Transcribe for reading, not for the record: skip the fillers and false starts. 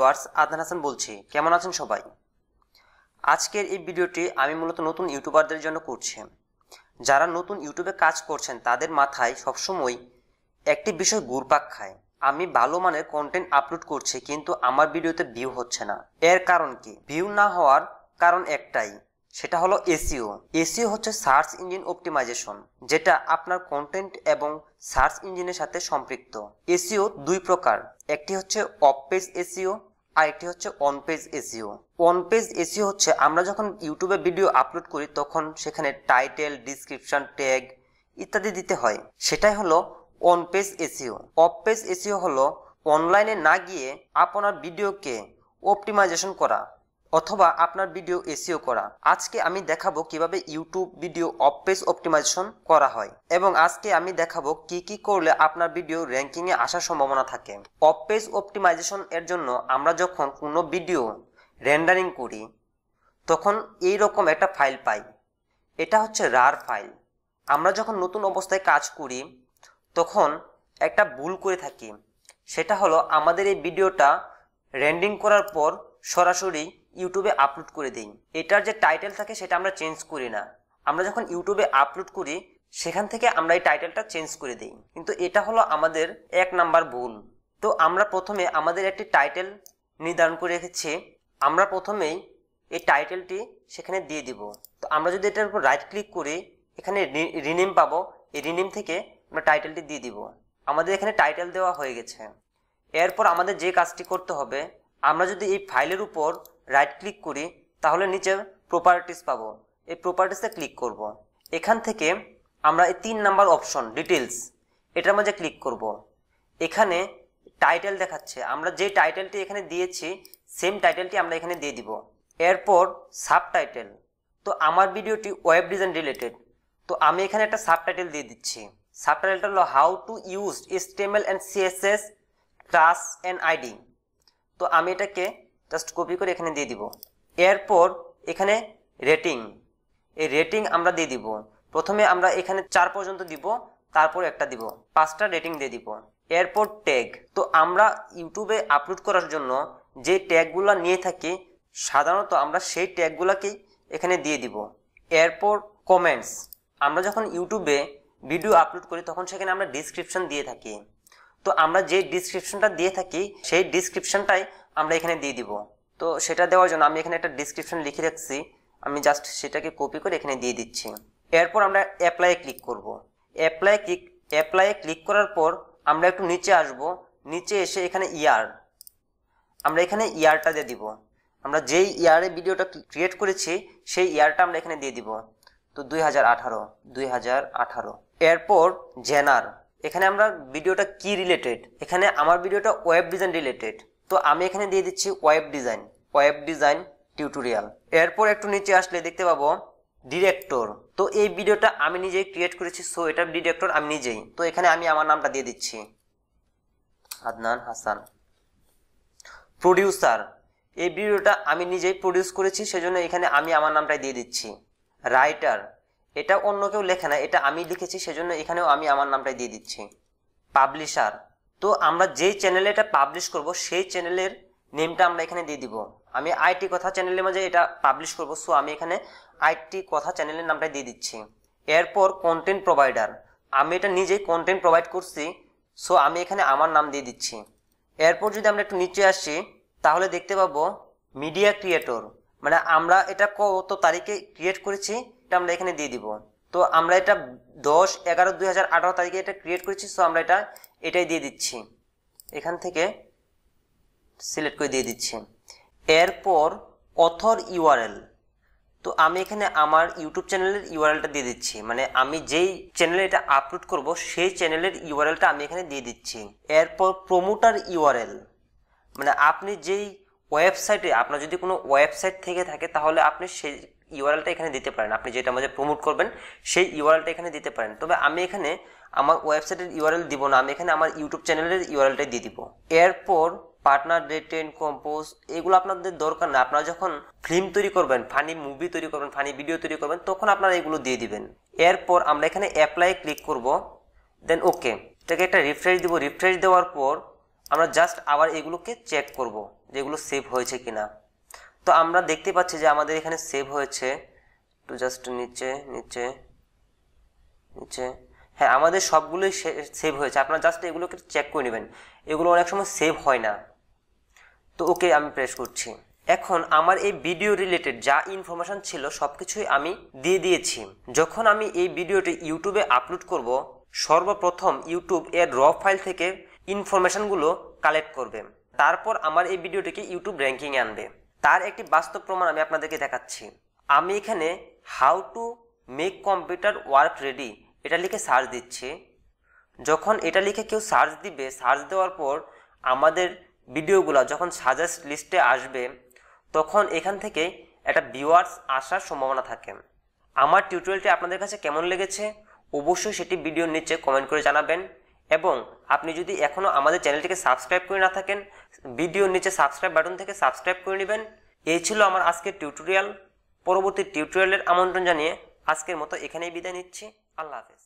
Viewers, Adnan Hasan বলছি। কেমন আছেন সবাই? আজকের এই ভিডিওটি আমি মূলত নতুন ইউটিউবারদের জন্য করছি। যারা নতুন ইউটিউবে কাজ করছেন তাদের মাথায় সবসময় একটি বিষয় ঘুরপাক খায়, আমি ভালো মানের কন্টেন্ট আপলোড করছি কিন্তু আমার ভিডিওতে ভিউ হচ্ছে না। এর কারণ কি? ভিউ না হওয়ার কারণ একটাই, সেটা হলো এসইও। এসইও হচ্ছে সার্চ ইঞ্জিন অপটিমাইজেশন, যেটা আপনার কন্টেন্ট এবং সার্চ ইঞ্জিনের সাথে সম্পৃক্ত। এসইও দুই প্রকার, একটি হচ্ছে অফ পেজ এসইও আর একটি হচ্ছে on page SEO. On page SEO হচ্ছে আমরা যখন ইউটিউবে ভিডিও আপলোড করি তখন সেখানে টাইটেল, ডিসক্রিপশন, ট্যাগ ইত্যাদি দিতে হয়, সেটাই হলো on page SEO. Of page SEO হলো অনলাইনে না গিয়ে আপনার ভিডিওকে অপটিমাইজেশন করা অথবা আপনার ভিডিও এসইও করা। আজকে আমি দেখাবো কিভাবে YouTube video off page optimization করা হয় এবং আজকে আমি দেখাবো কি কি করলে আপনার ভিডিও র্যাঙ্কিং এ আসার সম্ভাবনা থাকে। অফ পেজ অপটিমাইজেশন এর জন্য আমরা যখন কোনো ভিডিও রেন্ডারিং করি তখন এই রকম একটা ফাইল পাই, এটা হচ্ছে রার ফাইল। আমরা যখন নতুন অবস্থায় কাজ করি তখন একটা ভুল করে থাকি, সেটা হলো আমাদের এই ভিডিওটা রেন্ডিং করার পর সরাসরি ইউটিউবে আপলোড করে দিই। এটার যে টাইটেল থাকে সেটা আমরা চেঞ্জ করি না, আমরা যখন ইউটিউবে আপলোড করি সেখান থেকে আমরা এই টাইটেলটা চেঞ্জ করে দিই, কিন্তু এটা হলো আমাদের এক নাম্বার ভুল। তো আমরা প্রথমে আমাদের একটি টাইটেল নির্ধারণ করে রেখেছি, আমরা প্রথমেই এই টাইটেলটি সেখানে দিয়ে দিব। তো আমরা যদি এটার উপর রাইট ক্লিক করি এখানে রিনেম পাবো, এই রিনেম থেকে আমরা টাইটেলটি দিয়ে দিব। আমাদের এখানে টাইটেল দেওয়া হয়ে গেছে। এরপর আমাদের যে কাজটি করতে হবে, আমরা যদি এই ফাইলের উপর রাইট ক্লিক করি তাহলে নিচে প্রপার্টিস পাবো, এই প্রপার্টিসে ক্লিক করব। এখান থেকে আমরা এই 3 নাম্বার অপশন ডিটেলস, এটার মধ্যে ক্লিক করব। এখানে টাইটেল দেখাচ্ছে, আমরা যে টাইটেলটি এখানে দিয়েছি সেম টাইটেলটি আমরা এখানে দিয়ে দিব। এরপর সাবটাইটেল, তো আমার ভিডিওটি ওয়েব ডিজাইন রিলেটেড, তো আমি এখানে একটা সাবটাইটেল দিয়ে দিচ্ছি। সাবটাইটেলটা হলো how to use HTML and CSS class and ID. তো আমি এটাকে জাস্ট কপি করে এখানে দিয়ে দিব। এরপর এখানে রেটিং, এই রেটিং আমরা দিয়ে দিব। প্রথমে আমরা এখানে 4 পর্যন্ত দিব, তারপর একটা দিব, 5টা রেটিং দিয়ে দিব। এরপর ট্যাগ, তো আমরা ইউটিউবে আপলোড করার জন্য যে ট্যাগগুলো নিয়ে থাকি সাধারণত আমরা সেই ট্যাগগুলোকেই এখানে দিয়ে দিব। এরপর কমেন্টস, আমরা যখন ইউটিউবে ভিডিও আপলোড করি তখন সেখানে আমরা ডিসক্রিপশন দিয়ে থাকি, তো আমরা যে ডিসক্রিপশনটা দিয়ে থাকি সেই ডিসক্রিপশনটাই আমরা এখানে দিয়ে দিব। তো সেটা দেওয়ার জন্য আমি এখানে একটা ডিসক্রিপশন লিখে রাখছি, আমি জাস্ট সেটাকে কপি করে এখানে দিয়ে দিচ্ছি। এরপর আমরা অ্যাপ্লাই ক্লিক করব। অ্যাপ্লাই ক্লিক করার পর আমরা একটু নিচে আসব, নিচে এসে এখানে ইয়ার, আমরা এখানে ইয়ারটা দিয়ে দিব। আমরা যেই ইয়ারে ভিডিওটা ক্রিয়েট করেছি সেই ইয়ারটা আমরা এখানে দিয়ে দিব, তো 2018। এরপর জেনার, এখানে আমরা ভিডিওটা কি রিলেটেড, এখানে আমার ভিডিওটা ওয়েব ডিজাইন রিলেটেড, তো আমি এখানে দিয়ে দিচ্ছি ওয়েব ডিজাইন টিউটোরিয়াল। এরপর একটু নিচে আসলে দেখতে পাবো ডিরেক্টর, তো এই ভিডিওটা আমি নিজেই ক্রিয়েট করেছি, সো এটার ডিরেক্টর আমি নিজেই, তো এখানে আমি আমার নামটা দিয়ে দিচ্ছি আদনান হাসান। প্রডিউসার, এই ভিডিওটা আমি নিজেই প্রডিউস করেছি সেজন্য এখানে আমি আমার নামটাই দিয়ে দিচ্ছি। রাইটার, এটা অন্য কেউ লেখে না, এটা আমি লিখেছি সেজন্য এখানেও আমি আমার নামটাই দিয়ে দিচ্ছি। পাবলিশার, তো আমরা যেই চ্যানেলে এটা পাবলিশ করব সেই চ্যানেলের নেমটা আমরা এখানে দিয়ে দিব। আমি আইটি কথা চ্যানেলের মাঝে এটা পাবলিশ করব, সো আমি এখানে আইটি কথা চ্যানেলের নামটাই দিয়ে দিচ্ছি। এরপর কন্টেন্ট প্রোভাইডার, আমি এটা নিজেই কন্টেন্ট প্রোভাইড করছি, সো আমি এখানে আমার নাম দিয়ে দিচ্ছি। এরপর যদি আমরা একটু নিচে আসি তাহলে দেখতে পাবো মিডিয়া ক্রিয়েটর, মানে আমরা এটা কত তারিখে ক্রিয়েট করেছি এটা আমরা এখানে দিয়ে দিব। তো আমরা এটা 10/11/2018 তারিখে এটা ক্রিয়েট করেছি, সো আমরা এটাই দিয়ে দিচ্ছি, এখান থেকে সিলেক্ট করে দিয়ে দিচ্ছি। এরপর অথর ইউআরএল, তো আমি এখানে আমার ইউটিউব চ্যানেলের ইউআরএলটা দিয়ে দিচ্ছি, মানে আমি যেই চ্যানেলে এটা আপলোড করব সেই চ্যানেলের ইউআরএলটা আমি এখানে দিয়ে দিচ্ছি। এরপর প্রমোটার ইউআরএল, মানে আপনি যেই ওয়েবসাইটে, আপনার যদি কোনো ওয়েবসাইট থেকে থাকে তাহলে আপনি সেই ইউআরএলটা এখানে দিতে পারেন, আপনি যেটা মধ্যে প্রমোট করবেন সেই ইউআরএলটা এখানে দিতে পারেন। তবে আমি এখানে আমার ওয়েবসাইটের ইউআরএল দিব না, আমি এখানে আমার ইউটিউব চ্যানেলের ইউআরএলটাই দিয়ে দিব। এরপর পার্টনার রেটেন কম্পোজ, এগুলো আপনাদের দরকার না, আপনারা যখন ফিল্ম তৈরি করবেন, ফানি মুভি তৈরি করবেন, ফানি ভিডিও তৈরি করবেন তখন আপনারা এগুলো দিয়ে দিবেন। এরপর আমরা এখানে অ্যাপ্লাই ক্লিক করব, দেন ওকে, এটাকে একটা রিফ্রেশ দিব। রিফ্রেশ দেওয়ার পর আমরা জাস্ট আবার এগুলোকে চেক করব যে এগুলো সেভ হয়েছে কিনা। তো আমরা দেখতে পাচ্ছি যে আমাদের এখানে সেভ হয়েছে, তো জাস্ট নিচে নিচে নিচে, হ্যাঁ আমাদের সবগুলোই সেভ হয়েছে। আপনারা জাস্ট এগুলোকে চেক করে নেবেন, এগুলো অনেক সময় সেভ হয় না। তো ওকে আমি প্রেস করছি। এখন আমার এই ভিডিও রিলেটেড যা ইনফরমেশন ছিল সবকিছুই আমি দিয়ে দিয়েছি। যখন আমি এই ভিডিওটি ইউটিউবে আপলোড করব, সর্বপ্রথম ইউটিউব এর র ফাইল থেকে ইনফরমেশনগুলো কালেক্ট করবে, তারপর আমার এই ভিডিওটিকে ইউটিউব র্যাঙ্কিংয়ে আনবে। তার একটি বাস্তব প্রমাণ আমি আপনাদেরকে দেখাচ্ছি। আমি এখানে how to make computer work ready এটা লিখে সার্চ দিচ্ছি। যখন এটা লিখে কেউ সার্চ দিবে, সার্চ দেওয়ার পর আমাদের ভিডিওগুলো যখন সাজেস্ট লিস্টে আসবে, তখন এখান থেকে একটা ভিউয়ার্স আসার সম্ভাবনা থাকে। আমার টিউটোরিয়ালটি আপনাদের কাছে কেমন লেগেছে অবশ্যই সেটি ভিডিওর নিচে কমেন্ট করে জানাবেন। এবং আপনি যদি এখনও আমাদের চ্যানেলটিকে সাবস্ক্রাইব করে না থাকেন, ভিডিওর নিচে সাবস্ক্রাইব বাটন থেকে সাবস্ক্রাইব করে নেবেন। এই ছিল আমার আজকের টিউটোরিয়াল। পরবর্তী টিউটোরিয়ালের আমন্ত্রণ জানিয়ে আজকের মতো এখানেই বিদায় নিচ্ছি। আল্লাহ হাফেজ।